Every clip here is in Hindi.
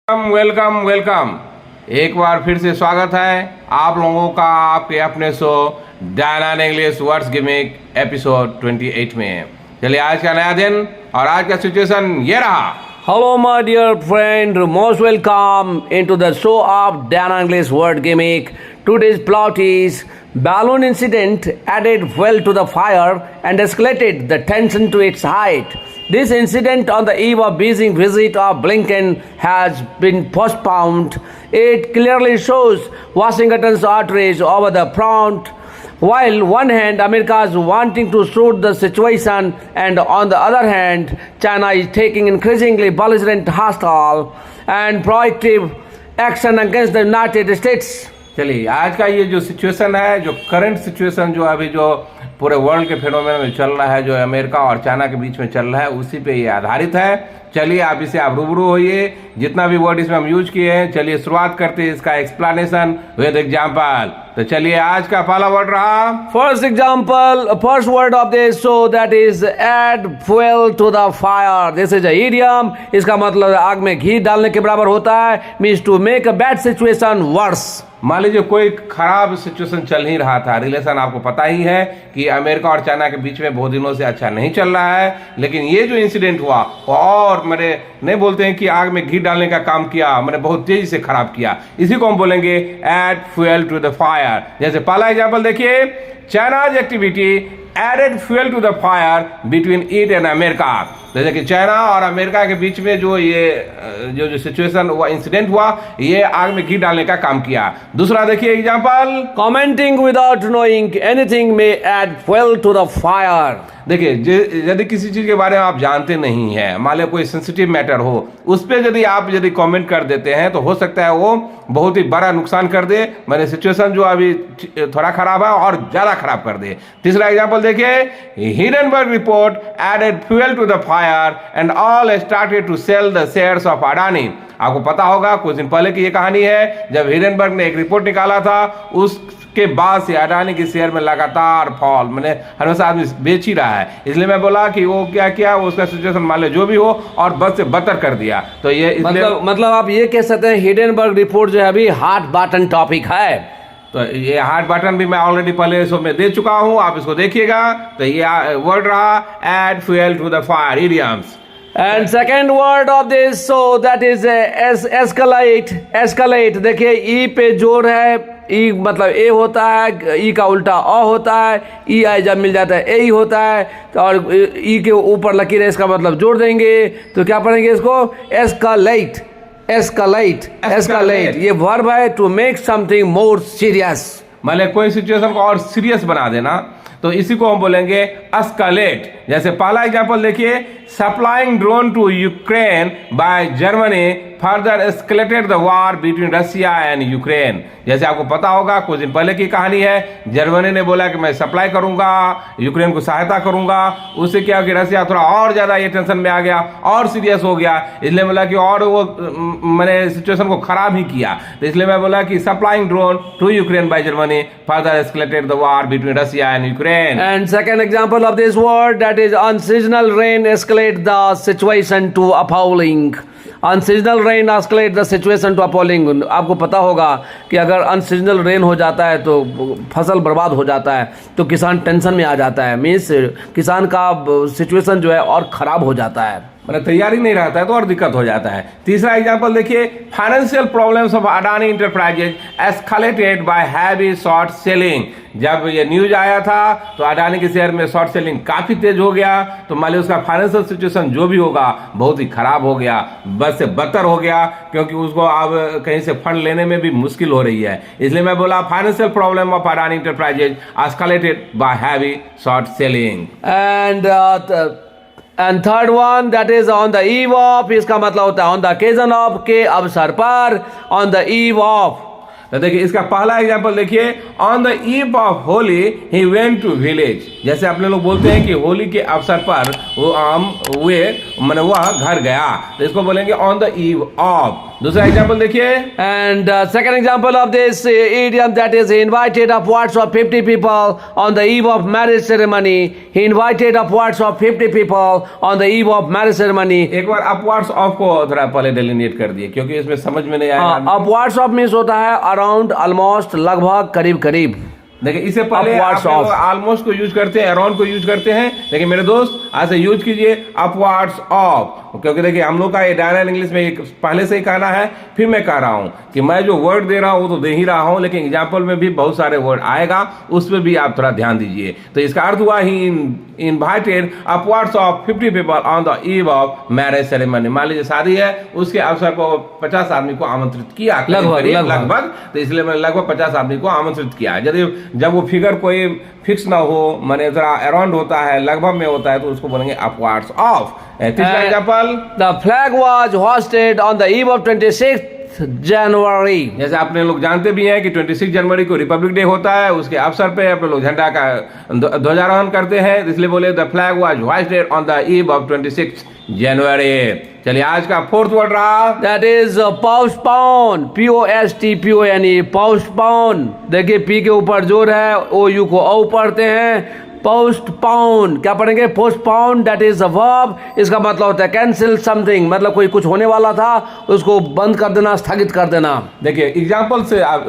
Welcome welcome. एक बार फिर से स्वागत है आप लोगों का आपके अपने शो डायनान इंग्लिश वर्ड्स गिमिक एपिसोड 28 में। चलिए आज का नया दिन और आज का सिचुएशन ये रहा। Hello, my dear friend. Most welcome into the show of Dan English Word Gimmick. Today's plot is balloon incident added fuel to the fire and escalated the tension to its height. This incident on the eve of Beijing visit of Blinken has been postponed. It clearly shows Washington's outrage over the front. While one hand America is wanting to suit the situation and on the other hand China is taking increasingly belligerent, hostile and proactive action against the United States. चलिए आज का ये जो सिचुएशन है, जो करंट सिचुएशन जो अभी जो पूरे वर्ल्ड के फेनोमेनन में चल रहा है, जो अमेरिका और चाइना के बीच में चल रहा है, उसी पे ये आधारित है। चलिए आप इसे आप रूबरू होइए। जितना भी वर्ड इसमें हम यूज किए हैं, चलिए शुरुआत करते हैं इसका एक्सप्लेनेशन विद एग्जांपल। तो चलिए आज का पहला वर्ड रहा First example, first word of this show, that is add fuel to the fire. This is a idiom. इसका मतलब आग में घी डालने के बराबर होता है, means to make a bad situation worse. मान लीजिए कोई खराब सिचुएशन चल ही रहा था, रिलेशन आपको पता ही है कि अमेरिका और चाइना के बीच में बहुत दिनों से अच्छा नहीं चल रहा है, लेकिन ये जो इंसिडेंट हुआ और मैंने नहीं बोलते हैं कि आग में घी डालने का काम किया, मैंने बहुत तेजी से खराब किया। इसी को हम बोलेंगे add fuel to the fire. जैसे पहला एग्जांपल देखिए, China's activity added fuel to the fire between it and America. जैसे कि चाइना और अमेरिका के बीच में जो ये जो सिचुएशन हुआ, इंसिडेंट हुआ, ये आग में घी डालने का काम किया। दूसरा देखिए example, Commenting without knowing anything may add fuel to the fire. देखिए यदि किसी चीज के बारे में आप जानते नहीं है, मान लो कोई सेंसिटिव मैटर हो, उस पर यदि आप कमेंट कर देते हैं तो हो सकता है वो बहुत ही बड़ा नुकसान कर दे। मैंने सिचुएशन जो अभी थोड़ा खराब है और ज्यादा खराब कर दे। तीसरा एग्जांपल देखिए, Hindenburg report added fuel to the fire and all started to sell the shares of Adani. आपको पता होगा कुछ दिन पहले की ये कहानी है, जब हिडेनबर्ग ने एक रिपोर्ट निकाला था, उसके बाद से अडानी के शेयर में लगातार फॉल, मैंने हमेशा आदमी बेच ही रहा है। इसलिए मैं बोला कि वो क्या किया, उसका सिचुएशन मान लो जो भी हो और बद से बदतर कर दिया। तो ये मतलब आप ये कह सकते हैं हिडेनबर्ग रिपोर्ट जो है अभी हॉट बटन टॉपिक है। तो ये हार्ट बटन भी मैं ऑलरेडी पहले शो में दे चुका हूं, आप इसको देखिएगा। तो ये वर्ड रहा add fuel to the fire, idioms. And second word of this, so that is escalate. Escalate देखिए ई पे जोर है, ई मतलब ए होता है, ई का उल्टा अ होता है, ई आई जब मिल जाता है ए ही होता है, तो और ई के ऊपर लकीर है, इसका मतलब जोड़ देंगे तो क्या पढ़ेंगे इसको, एस्कालेट। एस्कालेट एस्कालेट ये वर्ब है to make something more serious. मतलब कोई सिचुएशन को और सीरियस बना देना, तो इसी को हम बोलेंगे एस्कालेट। जैसे पहला एग्जांपल देखिए, supplying drone to Ukraine by Germany further escalated the war between Russia and Ukraine. जैसे आपको पता होगा कुछ दिन पहले की कहानी है, जर्मनी ने बोला कि मैं सप्लाई करूंगा, यूक्रेन को सहायता करूंगा। उससे क्या कि रशिया थोड़ा और ज्यादा ये टेंशन में आ गया और सीरियस हो गया, इसलिए बोला कि और वो मैंने सिचुएशन को खराब ही किया। तो इसलिए मैं बोला कि supplying drone to Ukraine by Germany further escalated the war between Russia and Ukraine. And second example of this word, that is unseasonal rain escalate the situation to appalling. Unseasonal rain escalate the situation to appalling. आपको पता होगा कि अगर अनसीजनल रेन हो जाता है तो फसल बर्बाद हो जाता है, तो किसान टेंशन में आ जाता है, मीन्स किसान का सिचुएशन जो है और खराब हो जाता है, मतलब तैयारी नहीं रहता है तो और दिक्कत हो जाता है। तीसरा एग्जांपल देखिए, financial problems of Adani enterprises escalated bye heavy short selling. जब ये न्यूज आया था तो अडानी के शेयर में शॉर्ट सेलिंग काफी तेज हो गया, तो मान लीजिए उसका फाइनेंशियल सिचुएशन जो भी होगा बहुत ही खराब हो गया, बस से बदतर हो गया, क्योंकि उसको अब कहीं से फंड लेने में भी मुश्किल हो रही है। इसलिए मैं बोला financial problem of Adani enterprises escalated bye heavy short selling. And third one, that is on the eve of. इसका मतलब होता है ऑन द ओकेजन ऑफ, के अवसर पर, ऑन द ईव ऑफ। तो देखिए इसका पहला एग्जांपल देखिए, on the eve of Holi he went to village. जैसे अपने लोग बोलते हैं कि होली के अवसर पर वह घर गया, तो इसको बोलेंगे ऑन द ईव ऑफ। दूसरा एग्जांपल देखिए, And second example of this idiom, that is, he invited upwards of 50 people on the eve of marriage ceremony. He invited upwards of 50 people on the eve of marriage ceremony. एक बार अपवर्ड्स ऑफ को थोड़ा पहले डेलिनेट कर दिए क्योंकि इसमें समझ में नहीं आया। Upwards of means होता है अराउंड, ऑलमोस्ट, लगभग, करीब करीब। देखिए इससे पहले ऑलमोस्ट को यूज करते हैं, अराउंड को यूज करते हैं, लेकिन मेरे दोस्त आज से यूज कीजिए अपवर्ड्स ऑफ, क्योंकि देखिए हम लोग का ये डायनामिक इंग्लिश में एक पहले से ही कहना है, फिर मैं कह रहा हूं कि मैं जो वर्ड दे रहा हूं वो तो दे ही रहा हूं, लेकिन एग्जाम्पल में भी बहुत सारे वर्ड आएगा, उस पर भी आप थोड़ा ध्यान दीजिए। तो इसका अर्थ हुआ he invited upwards of 50 people on the eve of marriage ceremony. मान लीजिए शादी है, उसके अवसर पर 50 आदमी को आमंत्रित किया, लगभग, तो इसलिए मैंने लगभग 50 आदमी को आमंत्रित किया। यदि जब वो फिगर कोई फिक्स ना हो, माने जरा अराउंड होता है, लगभग में होता है, तो उसको बोलेंगे अपवर्ड्स ऑफ। तीसरा example, the flag was hosted on the eve of 26 जनवरी। जैसे आपने लोग जानते भी हैं कि 26 जनवरी को रिपब्लिक डे होता है, उसके अवसर पे अपने लोग झंडा का ध्वजारोहण करते हैं, इसलिए बोले the flag was hosted on the eve of 26 जनवरी। चलिए आज का फोर्थ वर्ड रहा, that is postpone, POSTPONE, postpone. देखिए पी के ऊपर जोर है, ओ यू को औ पढ़ते हैं, पोस्टपोन। क्या पढ़ेंगे? Postpone, that is a verb. इसका मतलब होता है कैंसिल समथिंग, मतलब कोई कुछ होने वाला था उसको बंद कर देना, स्थगित कर देना। देखिए एग्जाम्पल से आप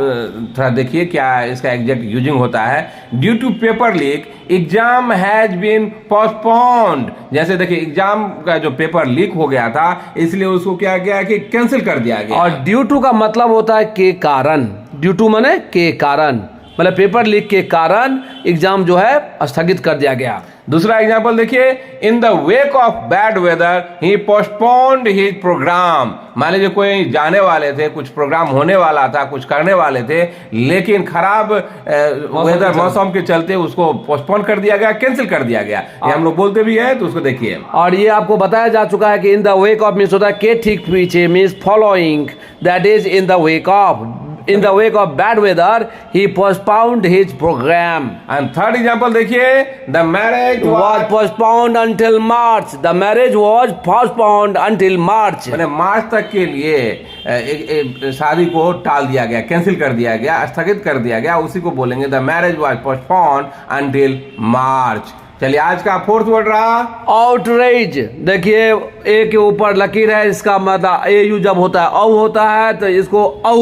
थोड़ा देखिए क्या इसका एग्जैक्ट यूजिंग होता है। Due to paper leak exam has been postponed. जैसे देखिए एग्जाम का जो पेपर लीक हो गया था, इसलिए उसको क्या किया कि कैंसिल कर दिया गया। और ड्यू टू का मतलब होता है के कारण। ड्यू टू माने के कारण, मतलब पेपर लीक के कारण एग्जाम जो है स्थगित कर दिया गया। दूसरा एग्जांपल देखिए, in the wake of bad weather he postponed his programme. मान लीजिए कोई जाने वाले थे, कुछ प्रोग्राम होने वाला था, कुछ करने वाले थे, लेकिन खराब वेदर मौसम के चलते उसको पोस्टपोन कर दिया गया, कैंसिल कर दिया गया। ये हम लोग बोलते भी है, तो उसको देखिए। और ये आपको बताया जा चुका है कि इन द वेक ऑफ मीन्स होता है के ठीक पीछे, means following, that is in the wake of. In the wake of bad weather, he postponed his program. And third example देखिए, the marriage was postponed until March. The marriage was postponed until March. मैंने मार्च तक के लिए शादी को टाल दिया गया, कैंसिल कर दिया गया, स्थगित कर दिया गया, उसी को बोलेंगे the marriage was postponed until March। चलिए आज का फोर्थ वर्ड रहा, आउटरेज। देखिए ए के ऊपर लकीर है, इसका मतलब ए यू जब होता है औ होता है, तो इसको औ,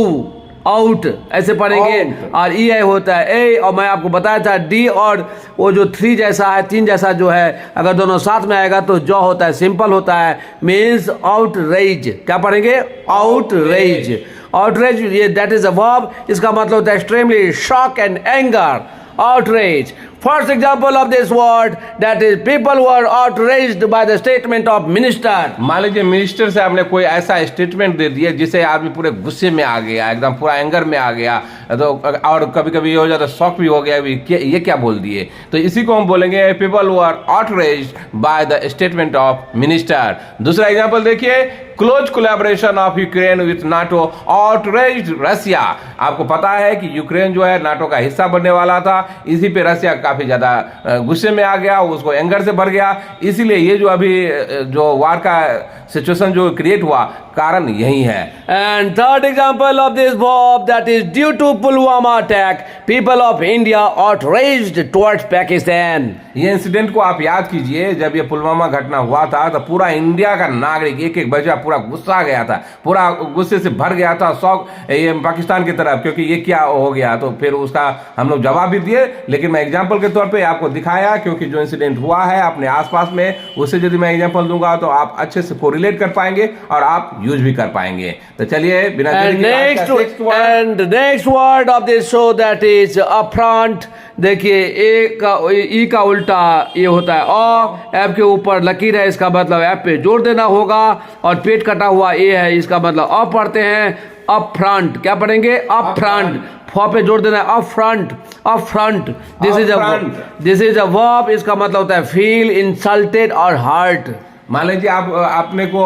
आउट ऐसे पढ़ेंगे। और ई आई होता है ए, और मैं आपको बताया था डी और वो जो 3 जैसा है, 3 जैसा जो है, अगर दोनों साथ में आएगा तो जो होता है सिंपल होता है, मीन्स आउटरेज। क्या पढ़ेंगे? आउटरेज। आउटरेज ये दैट इज अ वर्ब, इसका मतलब होता है extremely shock and anger. outrage. First example of this word, that is people were outraged by the statement of minister. मान लीजिए मिनिस्टर से आपने कोई ऐसा स्टेटमेंट दे दिया जिसे आदमी पूरे गुस्से में आ गया, एकदम पूरा एंगर में आ गया, तो और कभी कभी ये हो जाता शॉक भी हो गया, ये क्या बोल दिए। तो इसी को हम बोलेंगे people were outraged by the statement of minister. दूसरा एग्जाम्पल देखिए, close collaboration of Ukraine with NATO outraged रसिया। आपको पता है कि यूक्रेन जो है नाटो का हिस्सा बनने वाला था, इसी पे रसिया काफी ज्यादा गुस्से में आ गया, उसको एंगर से भर गया। इसीलिए ये जो अभी जो वार का सिचुएशन जो क्रिएट हुआ, कारण यही है। And third example of this verb, that is due to Pulwama attack, people of India outraged towards Pakistan. ये इंसिडेंट को आप याद कीजिए, जब ये पुलवामा घटना हुआ था तो पूरा इंडिया का नागरिक एक एक बच्चा पूरा गुस्सा गया था, पूरा गुस्से से भर गया था, शौक ये पाकिस्तान की तरफ, क्योंकि ये क्या हो गया। तो फिर उसका हम लोग जवाब भी दिए, लेकिन मैं एग्जाम्पल के तौर पे आपको दिखाया, क्योंकि जो इंसिडेंट हुआ है अपने आसपास में, उससे यदि मैं एग्जाम्पल दूंगा तो आप अच्छे से कोरिलेट कर पाएंगे और आप यूज भी कर पाएंगे। तो चलिए बिना next word of this show, that is upfront. देखिए ई का उल्टा ये होता है अ, एफ के ऊपर लकीर है, इसका मतलब एफ पे जोर देना होगा, और पेट कटा हुआ ए है, इसका मतलब अ पढ़ते हैं, अप फ्रंट। क्या पढ़ेंगे? Up front. फ पे जोर देना है, up front, up front. This is a verb, इसका मतलब होता है फील इंसल्टेड और हर्ट। मान लीजिए आप अपने को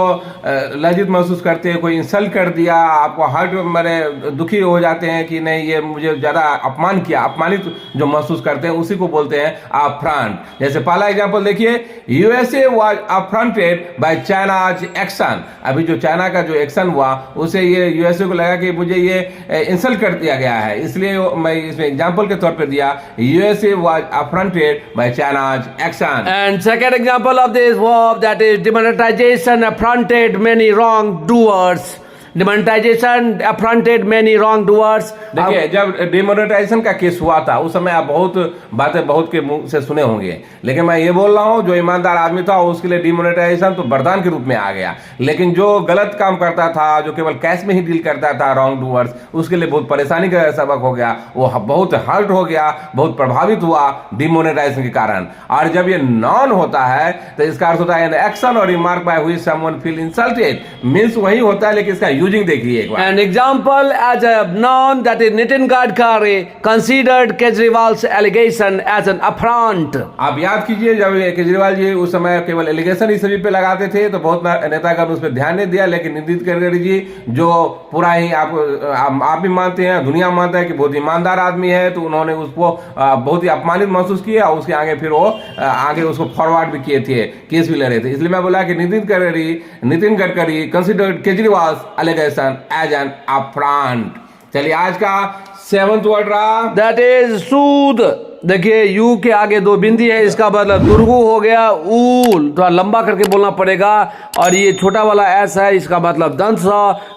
लज्जित महसूस करते हैं, कोई इंसल्ट कर दिया, आपको हर्ट मैंने दुखी हो जाते हैं कि नहीं ये मुझे ज़्यादा अपमान किया, अपमानित जो महसूस करते हैं उसी को बोलते हैं अफ्रंट। जैसे पहला एग्जांपल देखिए, USA was affronted by China's action. अभी जो चाइना का जो एक्शन हुआ उसे ये यूएसए को लगा कि मुझे ये इंसल्ट कर दिया गया है, इसलिए मैं इसमें एग्जांपल के तौर पे दिया, USA was affronted by China's action. And second example of this verb, that is demonetization affronted many wrongdoers. Demonetization affronted many wrongdoers. देखिए जब डिमोनेटाइजेशन का केस हुआ था उस समय आप बहुत बातें बहुत के मुंह से सुने होंगे, लेकिन मैं ये बोल रहा हूँ जो ईमानदार आदमी था उसके लिए डिमोनेटाइजेशन तो वरदान के रूप में आ गया, लेकिन जो गलत काम करता था, जो केवल कैश में ही डील करता था, रॉन्ग डूअर्स, उसके लिए बहुत परेशानी का सबक हो गया, वो बहुत हर्ट हो गया, बहुत प्रभावित हुआ डिमोनेटाइजेशन के कारण। और जब ये नॉन होता है तो इसका अर्थ होता है एन एक्शन और remark by which someone feel insulted, means वही होता है लेकिन इसका यूजिंग देखिए एक बार। An example as a noun, that is Nitin Gadkari considered Kejriwal's allegation as an affront. आप याद कीजिए जब केजरीवाल जी उस समय केवल एलिगेशन ही सभी पे लगाते थे तो बहुत नेतागण उस पर ध्यान नहीं दिया, लेकिन नितिन गडकरी जी जो पूरा ही आप भी मानते हैं, दुनिया मानता है कि बहुत ईमानदार आदमी है, तो उन्होंने उसको बहुत ही अपमानित महसूस किया और उसके आगे फिर वो आगे उसको फॉरवर्ड भी किए थे, केस भी लड़े थे। इसलिए मैं बोला कि Nitin Gadkari considered Kejriwal allegation as an affront. चलिए आज का 7th वर्ड रहा, That is सूद। देखिए यू के आगे दो बिंदी है, इसका मतलब दुर्गु हो गया, ऊल थोड़ा लंबा करके बोलना पड़ेगा, और ये छोटा वाला एस है, इसका मतलब दंश,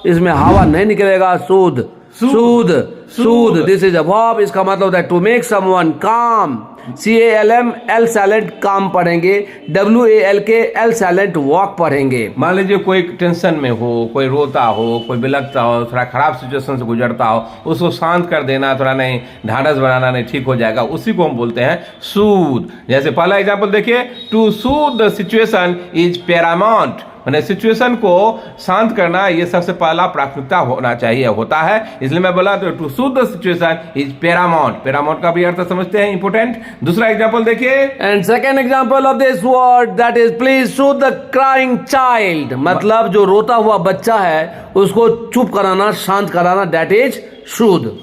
इसमें हवा नहीं निकलेगा, सूद सूद सूद। दिस इज अ वर्ब, इसका मतलब होता है टू मेक समवन काम, CALM L साइलेंट काम पढ़ेंगे, WALK L साइलेंट वॉक पढ़ेंगे। मान लीजिए कोई टेंशन में हो, कोई रोता हो, कोई बिलखता हो, थोड़ा खराब सिचुएशन से गुजरता हो, उसको शांत कर देना, थोड़ा नहीं ढाढ़स बनाना, नहीं ठीक हो जाएगा, उसी को हम बोलते हैं सूद। जैसे पहला एग्जांपल देखिए, to soothe the situation is paramount, मैंने सिचुएशन को शांत करना ये सबसे पहला प्राथमिकता होना चाहिए, होता है, इसलिए मैं बोला तो to soothe the situation is paramount. Paramount का भी अर्थ समझते हैं, इंपोर्टेंट। दूसरा एग्जांपल देखिए, and second example of this word, that is please soothe the crying child, मतलब जो रोता हुआ बच्चा है उसको चुप कराना, शांत कराना, दैट इज सूद।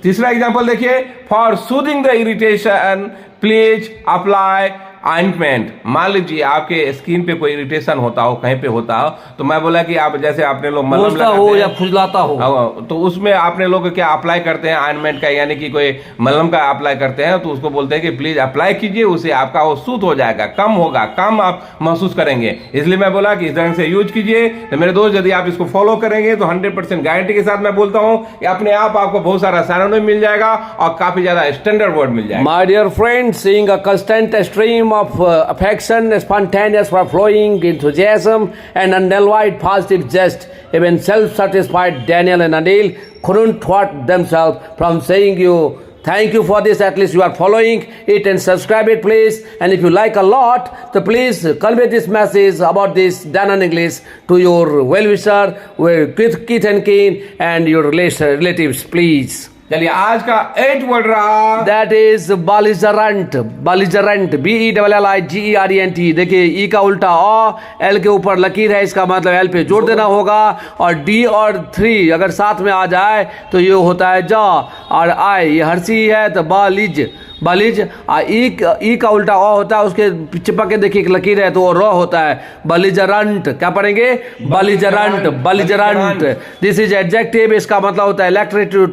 तीसरा एग्जांपल देखिए, for soothing the irritation please apply ointment. मान लीजिए आपके स्किन पे कोई इरिटेशन होता हो, कहीं पे होता हो, तो मैं बोला कि आप जैसे आपने लोग मलहम लगाते हो हैं, या खुजलाता हो, तो उसमें आपने लोग क्या अप्लाई करते हैं ऑइंटमेंट का, यानी कि कोई मलहम का अप्लाई करते हैं, तो उसको बोलते हैं कि प्लीज अप्लाई कीजिए, उसे आपका वो सूद हो जाएगा, कम होगा, कम आप महसूस करेंगे। इसलिए मैं बोला कि इस तरह से यूज कीजिए। तो मेरे दोस्त यदि आप इसको फॉलो करेंगे तो 100% गारंटी के साथ मैं बोलता हूँ कि अपने आप आपको बहुत सारा सिनोनिम मिल जाएगा और काफी ज्यादा स्टैंडर्ड वर्ड मिल जाएगा। My dear friends, seeing a constant stream of affection, spontaneous flowing enthusiasm, and undiluted positive zest. Even self-satisfied Daniel and Anil couldn't thwart themselves from saying you thank you for this. At least you are following it and subscribe it, please. And if you like a lot, so please convey this message about this Danan English to your well-wisher, Keith and Keen, and your relatives, please. चलिए आज का 8th वर्ड रहा, that is belligerent, belligerent, BELLIGERENT। देखिए ई का उल्टा अ, एल के ऊपर लकीर है, इसका मतलब एल पे जोड़ देना होगा, और डी और 3 अगर साथ में आ जाए तो ये होता है जा, और आई ये हर्षी है तो बालिज, ई का उल्टा अ होता है, उसके चिपक के देखिए एक लकीर है तो वो र होता है, बलिजरंट। क्या पढ़ेंगे? बलिजरंट। दिस इज एडजेक्टिव, इसका मतलब होता है एलैक्रिटी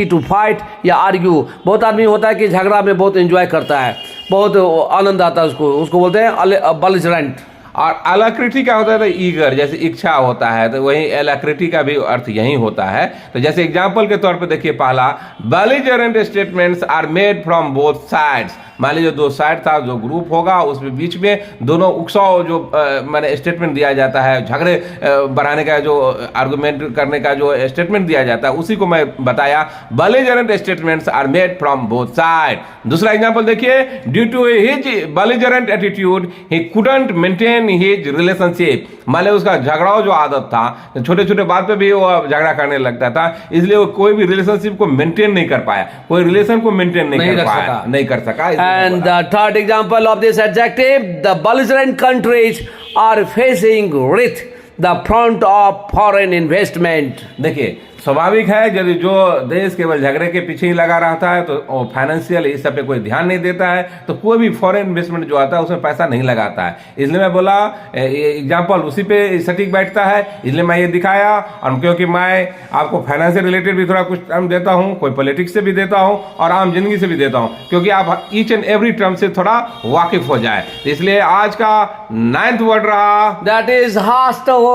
टू फाइट या आर्ग्यू। बहुत आदमी होता है कि झगड़ा में बहुत एंजॉय करता है, बहुत आनंद आता है, उसको बोलते हैं बलिजरंट। और अलैक्रिटी का होता है तो ईगर, जैसे इच्छा होता है, तो वही अलैक्रिटी का भी अर्थ यही होता है। तो जैसे एग्जांपल के तौर पे देखिए पहला, belligerent statements are made from both sides. मान लीजिए दो साइड था, जो ग्रुप होगा उसमें बीच में दोनों उकसाव जो मैंने स्टेटमेंट दिया जाता है, झगड़े बढ़ाने का जो आर्गुमेंट करने का जो स्टेटमेंट दिया जाता है, उसी को मैं बताया, belligerent statements are made from both side. दूसरा एग्जांपल देखिए, due to his belligerent attitude he couldn't maintain in his relationship, मान उसका झगड़ाओ जो आदत था, छोटे छोटे बात पे भी वो झगड़ा करने लगता था, इसलिए वो कोई भी रिलेशनशिप को मेंटेन नहीं कर पाया, कोई रिलेशन को मेंटेन नहीं कर सका। And the third example of this adjective, the belligerent countries are facing with the front of foreign investment. देखिए स्वाभाविक है, यदि जो देश केवल झगड़े के पीछे ही लगा रहता है तो फाइनेंशियल इस सब पे कोई ध्यान नहीं देता है, तो कोई भी फॉरेन इन्वेस्टमेंट जो आता है उसमें पैसा नहीं लगाता है। इसलिए मैं बोला एग्जांपल उसी पे सटीक बैठता है, इसलिए मैं ये दिखाया। और क्योंकि मैं आपको फाइनेंस से रिलेटेड भी थोड़ा कुछ टर्म देता हूँ, कोई पॉलिटिक्स से भी देता हूँ और आम जिंदगी से भी देता हूँ, क्योंकि आप ईच एंड एवरी टर्म से थोड़ा वाकिफ हो जाए। इसलिए आज का 9th वर्ड रहा, that is hostel.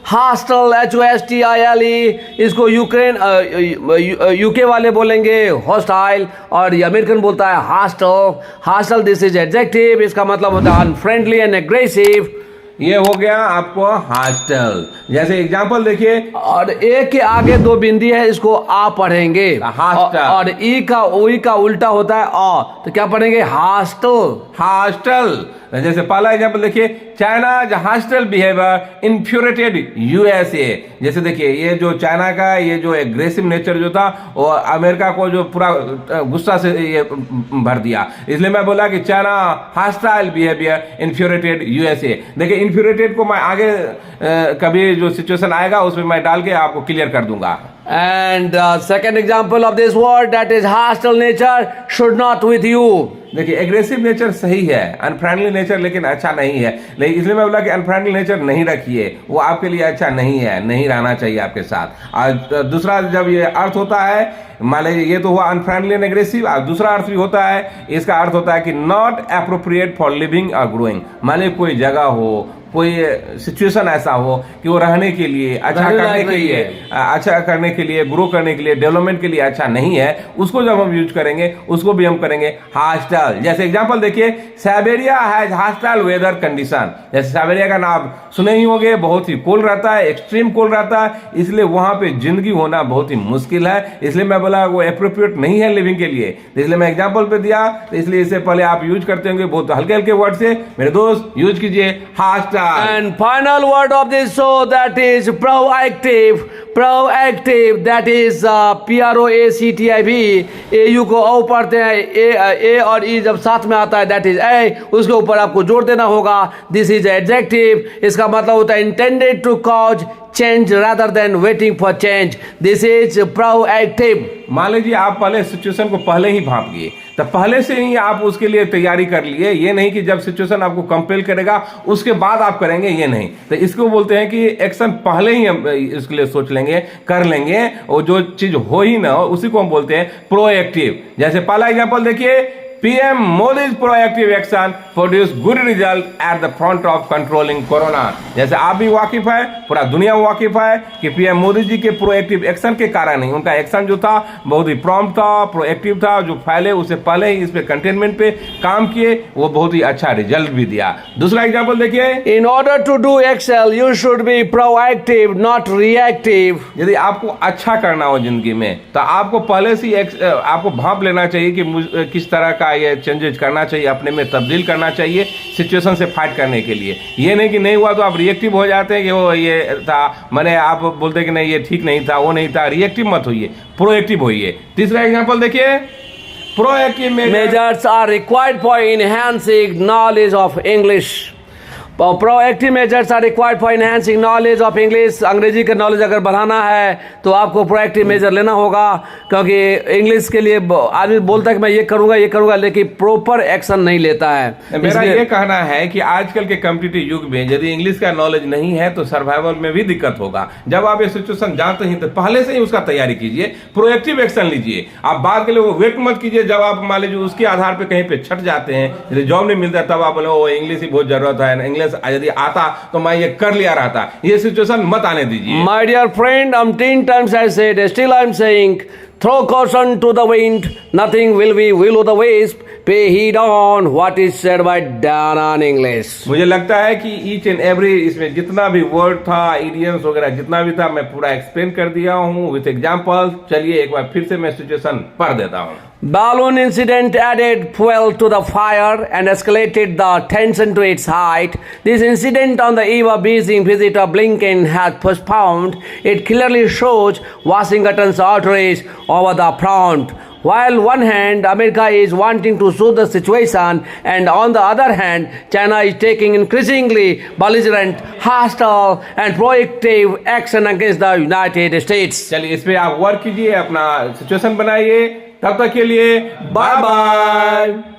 Hostel, HOSTILE, इसको यूक्रेन यूके वाले बोलेंगे हॉस्टाइल, और ये अमेरिकन बोलता है hostel. Hostel this is adjective, इसका मतलब होता है अनफ्रेंडली एंड एग्रेसिव। ये हो गया आपको हॉस्टल। जैसे एग्जांपल देखिए, और ए के आगे 2 बिंदी है, इसको आ पढ़ेंगे, और ई का उल्टा होता है आ, तो क्या पढ़ेंगे? हॉस्टल। हॉस्टल। जैसे पहला एग्जांपल देखिए, चाइना हॉस्टल बिहेवियर इन्फ्यूरेटेड USA। जैसे देखिए ये जो चाइना का ये जो एग्रेसिव नेचर जो था वो अमेरिका को जो पूरा गुस्सा से ये भर दिया, इसलिए मैं बोला कि चाइना हॉस्टाइल बिहेवियर इन्फ्यूरेटेड USA। देखिए इन्फ्यूरेटेड को मैं आगे कभी जो सिचुएशन आएगा उसमें मैं डाल के आपको क्लियर कर दूंगा। And second example of this word, that is hostile nature, should not with you. देखिए एग्रेसिव नेचर सही है, अनफ्रेंडली नेचर लेकिन अच्छा नहीं है, लेकिन इसलिए मैं बोला कि अनफ्रेंडली नेचर नहीं रखिए, वो आपके लिए अच्छा नहीं है, नहीं रहना चाहिए आपके साथ। और दूसरा जब ये अर्थ होता है, मान लीजिए ये तो हुआ अनफ्रेंडली एंड एग्रेसिव, और दूसरा अर्थ भी होता है, इसका अर्थ होता है कि नॉट एप्रोप्रिएट फॉर लिविंग और ग्रोइंग। मान लीजिए कोई जगह हो, कोई सिचुएशन ऐसा हो कि वो रहने के लिए, अच्छा करने के लिए, ग्रो करने के लिए, डेवलपमेंट के लिए अच्छा नहीं है, उसको जब हम यूज करेंगे उसको भी हम करेंगे हॉस्टाइल। जैसे एग्जांपल देखिए, Siberia has hostile weather condition. जैसे साइबेरिया का नाम सुने ही होंगे, बहुत ही कोल्ड रहता है, एक्सट्रीम कोल्ड रहता है, इसलिए वहां पे जिंदगी होना बहुत ही मुश्किल है। इसलिए मैं बोला वो एप्रोप्रिएट नहीं है लिविंग के लिए, इसलिए मैं एग्जांपल पे दिया। तो इसलिए इससे पहले आप यूज करते होंगे बहुत हल्के हल्के वर्ड से, मेरे दोस्त यूज कीजिए hostile. And final word of this show, that is proactive. Proactive, that is PROACTIV। AU को O पढ़ते हैं, A और E जब साथ में आता है that is A, उसके ऊपर आपको जोड़ देना होगा। This is adjective, इसका मतलब होता है intended to cause change rather than waiting for change. This is proactive। मान लीजिए आप पहले सिचुएशन को पहले ही भांप लिए, तो पहले से ही आप उसके लिए तैयारी कर लिए, ये नहीं कि जब सिचुएशन आपको कंपेल करेगा उसके बाद आप करेंगे, ये नहीं। तो इसको बोलते हैं कि एक्शन पहले ही हम इसके लिए सोच लेंगे, कर लेंगे, और जो चीज हो ही ना हो उसी को हम बोलते हैं प्रोएक्टिव। जैसे पहला एग्जांपल देखिए, PM Modi's proactive action produced good result at the front of controlling corona। जैसे आप भी वाकिफ है, पूरा दुनिया वाकिफ है कि PM मोदी जी के प्रोएक्टिव एक्शन के कारण ही, उनका एक्शन जो था बहुत ही प्रॉम्प्ट था, प्रोएक्टिव था, जो फैले उससे पहले ही इस पे कंटेनमेंट पे काम किए, वो बहुत ही अच्छा रिजल्ट भी दिया। दूसरा एग्जांपल देखिए, In order to do excel, you should be proactive, not reactive। यदि आपको अच्छा करना हो जिंदगी में तो आपको पहले से आपको भांप लेना चाहिए कि किस तरह का ये चेंजेस करना चाहिए, अपने में तब्दील करना चाहिए सिचुएशन से फाइट करने के लिए। ये नहीं कि नहीं हुआ तो आप रिएक्टिव हो जाते हैं कि वो ये था, मैंने आप बोलते कि नहीं ये ठीक नहीं था, वो नहीं था, रिएक्टिव मत होइए, प्रोएक्टिव होइए। तीसरा एग्जांपल देखिए, proactive measures are required for enhancing knowledge of English। Proactive measures are required for enhancing knowledge of English. अंग्रेजी का नॉलेज अगर बढ़ाना है तो आपको प्रोएक्टिव मेजर लेना होगा, क्योंकि इंग्लिश के लिए आदमी बोलता है कि मैं ये करूंगा, लेकिन प्रॉपर एक्शन नहीं लेता है। मेरा ये कहना है कि आजकल के कॉम्पिटिटिव युग में यदि इंग्लिश का नॉलेज नहीं है तो सर्वाइवल में भी दिक्कत होगा। जब आप ये सिचुएशन जानते हैं तो पहले से ही उसका तैयारी कीजिए, प्रोएक्टिव एक्शन लीजिए। आप बाद के लिए वो वेट मत कीजिए, जब आप मान लीजिए उसके आधार पर कहीं पे छट जाते हैं, यदि जॉब नहीं मिलता तब आप बोले वो इंग्लिश ही बहुत जरूरत है, इंग्लिश यदि आता तो मैं ये कर लिया रहता। ये सिचुएशन मत आने दीजिए। My dear friend, 10 times I said, still I am saying, Throw caution to the wind, nothing will be will o' the wisp. Pay heed on what is said by Dan on English. मुझे लगता है कि ईच एंड एवरी इसमें जितना भी वर्ड था, इडियम्स वगैरह जितना भी था, मैं पूरा एक्सप्लेन कर दिया हूँ विथ एग्जांपल। चलिए एक बार फिर से मैं सिचुएशन पढ़ देता हूँ। Balloon incident added fuel to the fire and escalated the tension to its height. This incident on the eve of beijing visit of Blinken has postponed. It clearly shows Washington's outrage over the front. While one hand America is wanting to soothe the situation, and on the other hand China is taking increasingly belligerent, hostile and proactive action against the United States. चलिए इस पे आप वर्क कीजिए, अपना सिचुएशन बनाइए। तब तक के लिए बाय बाय।